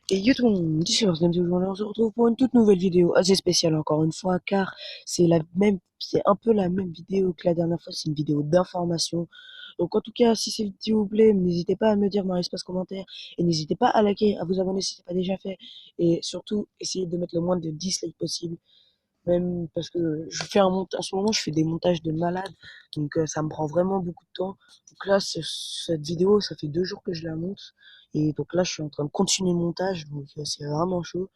Et yo tout le monde, ici Lars Games, aujourd'hui on se retrouve pour une toute nouvelle vidéo assez spéciale encore une fois car c'est un peu la même vidéo que la dernière fois, c'est une vidéo d'information. Donc en tout cas, si cette vidéo vous plaît, n'hésitez pas à me le dire dans l'espace commentaire et n'hésitez pas à liker, à vous abonner si ce n'est pas déjà fait et surtout essayez de mettre le moins de dislikes possible. Même parce que je fais un montage, en ce moment je fais des montages de malade, donc ça me prend vraiment beaucoup de temps. Donc là, cette vidéo, ça fait 2 jours que je la monte, et donc là je suis en train de continuer le montage, donc c'est vraiment chaud.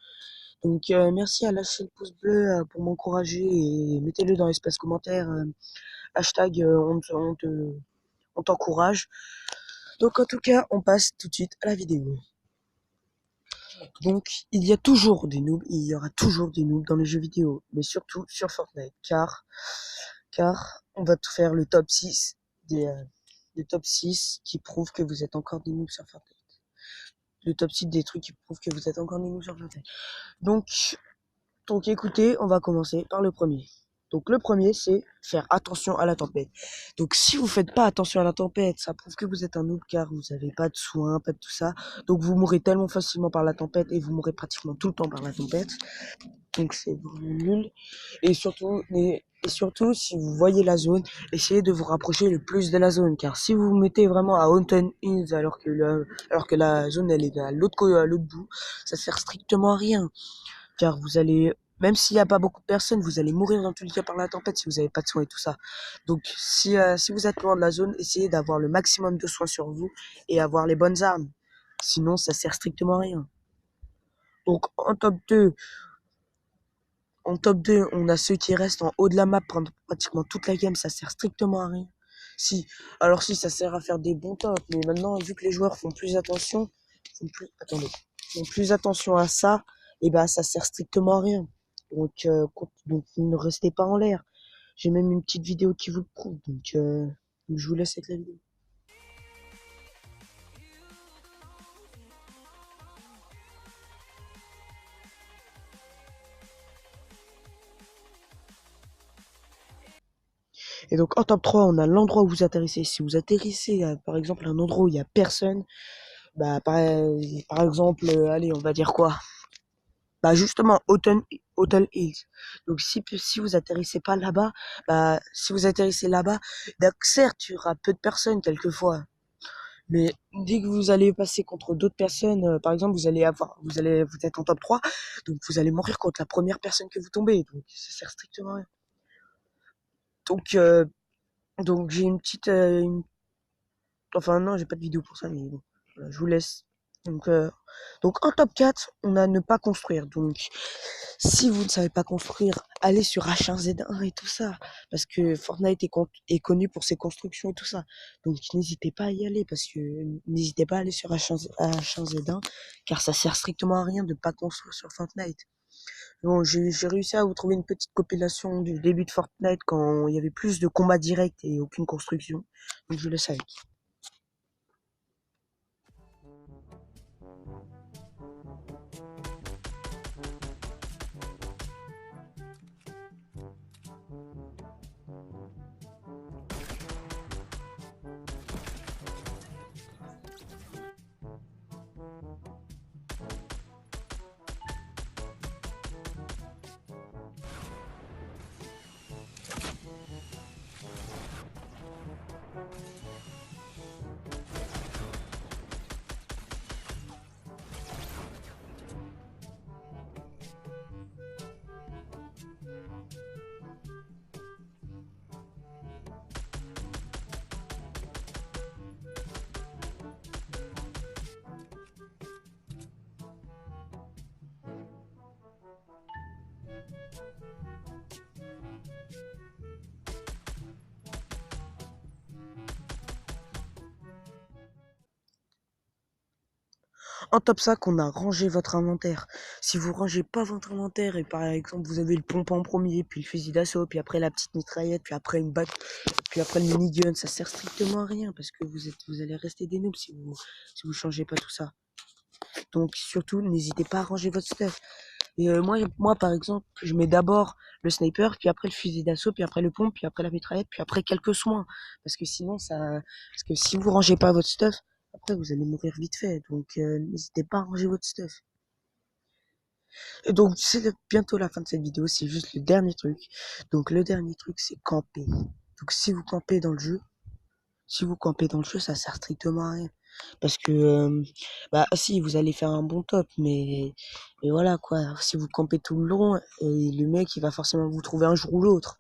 Donc merci à lâcher le pouce bleu pour m'encourager et mettez-le dans l'espace commentaire, hashtag on t'encourage. Donc en tout cas, on passe tout de suite à la vidéo. Donc il y a toujours des noobs, il y aura toujours des noobs dans les jeux vidéo, mais surtout sur Fortnite, car on va tout faire le top 6 des top 6 qui prouvent que vous êtes encore des noobs sur Fortnite. Le top 6 des trucs qui prouvent que vous êtes encore des noobs sur Fortnite. Donc écoutez, on va commencer par le premier. Donc le premier, c'est faire attention à la tempête. Donc si vous faites pas attention à la tempête, ça prouve que vous êtes un noob car vous avez pas de soins, pas de tout ça. Donc vous mourrez tellement facilement par la tempête et vous mourrez pratiquement tout le temps par la tempête. Donc c'est vraiment nul. Et surtout, si vous voyez la zone, essayez de vous rapprocher le plus de la zone. Car si vous vous mettez vraiment à Haunted Hills alors que la zone elle est à l'autre bout, ça sert strictement à rien. Car vous allez, même s'il n'y a pas beaucoup de personnes, vous allez mourir dans tous les cas par la tempête si vous n'avez pas de soins et tout ça. Donc si vous êtes loin de la zone, essayez d'avoir le maximum de soins sur vous et avoir les bonnes armes. Sinon, ça sert strictement à rien. Donc en top 2, on a ceux qui restent en haut de la map pendant pratiquement toute la game, ça sert strictement à rien. Si, alors si, ça sert à faire des bons tops, mais maintenant, vu que les joueurs font plus attention à ça, et ben ça sert strictement à rien. Donc ne restez pas en l'air. J'ai même une petite vidéo qui vous le prouve, donc je vous laisse avec la vidéo. Et donc en top 3, on a l'endroit où vous atterrissez. Si vous atterrissez, par exemple, à un endroit où il n'y a personne, bah par exemple, allez, on va dire quoi? Bah justement, Autumn Hills. Donc si vous atterrissez pas là-bas, si vous atterrissez là-bas, donc certes, il y aura peu de personnes quelquefois, mais dès que vous allez passer contre d'autres personnes, par exemple, vous êtes en top 3, donc vous allez mourir contre la première personne que vous tombez, donc ça sert strictement à rien. Donc, euh, donc j'ai enfin non, j'ai pas de vidéo pour ça, mais bon, voilà, je vous laisse. Donc, euh, donc en top 4, on a ne pas construire. Donc si vous ne savez pas construire, allez sur H1Z1 et tout ça. Parce que Fortnite est connu pour ses constructions et tout ça. Donc n'hésitez pas à y aller. N'hésitez pas à aller sur H1Z1. Car ça sert strictement à rien de pas construire sur Fortnite. Bon, j'ai réussi à vous trouver une petite compilation du début de Fortnite quand il y avait plus de combats directs et aucune construction. Donc je vous laisse avec. En top 5, on a rangé votre inventaire. Si vous rangez pas votre inventaire et par exemple vous avez le pompe en premier, puis le fusil d'assaut, puis après la petite mitraillette, puis après puis après le minigun, ça sert strictement à rien parce que vous allez rester des noobs si vous changez pas tout ça. Donc surtout, n'hésitez pas à ranger votre stuff. Et moi par exemple, je mets d'abord le sniper, puis après le fusil d'assaut, puis après le pompe, puis après la mitraillette, puis après quelques soins. Parce que parce que si vous rangez pas votre stuff, après vous allez mourir vite fait. Donc n'hésitez pas à ranger votre stuff. Et donc c'est bientôt la fin de cette vidéo, c'est juste le dernier truc. Donc le dernier truc, c'est camper. Donc si vous campez dans le jeu, ça sert strictement à rien. Parce que, bah si, vous allez faire un bon top, mais voilà quoi. Si vous campez tout le long, et le mec, il va forcément vous trouver un jour ou l'autre.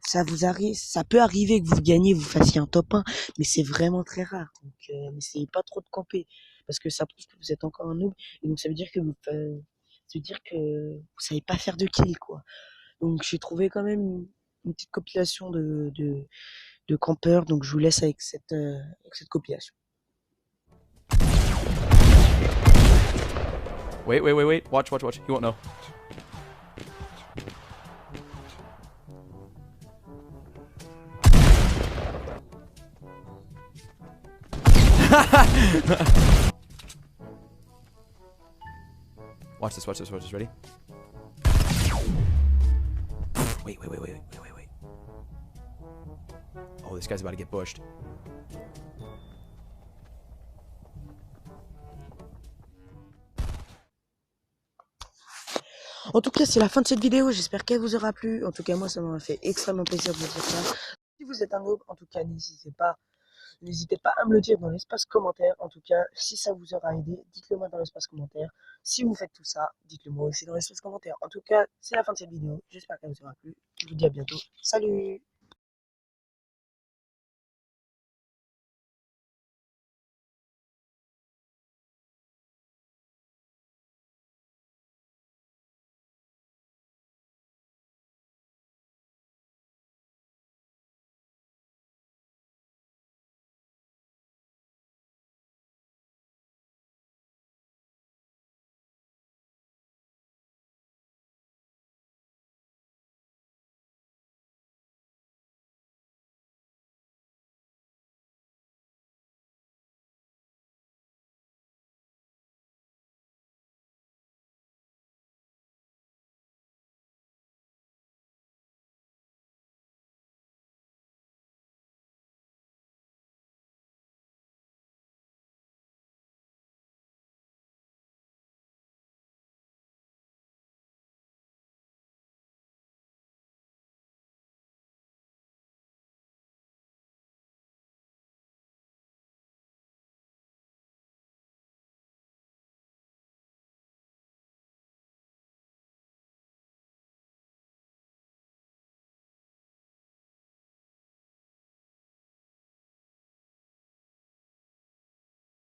Ça vous arrive, ça peut arriver que vous gagnez, vous fassiez un top 1, mais c'est vraiment très rare. Donc, n'essayez pas trop de camper, parce que ça prouve que vous êtes encore un noob, et donc ça veut dire que vous savez pas faire de kill, quoi. Donc, j'ai trouvé quand même une petite compilation de campeurs, donc je vous laisse avec cette compilation. Wait, wait, wait, wait. Watch, watch, watch. You won't know. Watch this, watch this, watch this. Ready? Wait, wait, wait, wait, wait, wait, wait. Oh, this guy's about to get bushed. En tout cas, c'est la fin de cette vidéo, j'espère qu'elle vous aura plu. En tout cas, moi, ça m'a fait extrêmement plaisir de vous dire ça. Si vous êtes un noob, en tout cas, n'hésitez pas à me le dire dans l'espace commentaire. En tout cas, si ça vous aura aidé, dites-le moi dans l'espace commentaire. Si vous faites tout ça, dites-le moi aussi dans l'espace commentaire. En tout cas, c'est la fin de cette vidéo. J'espère qu'elle vous aura plu. Je vous dis à bientôt. Salut!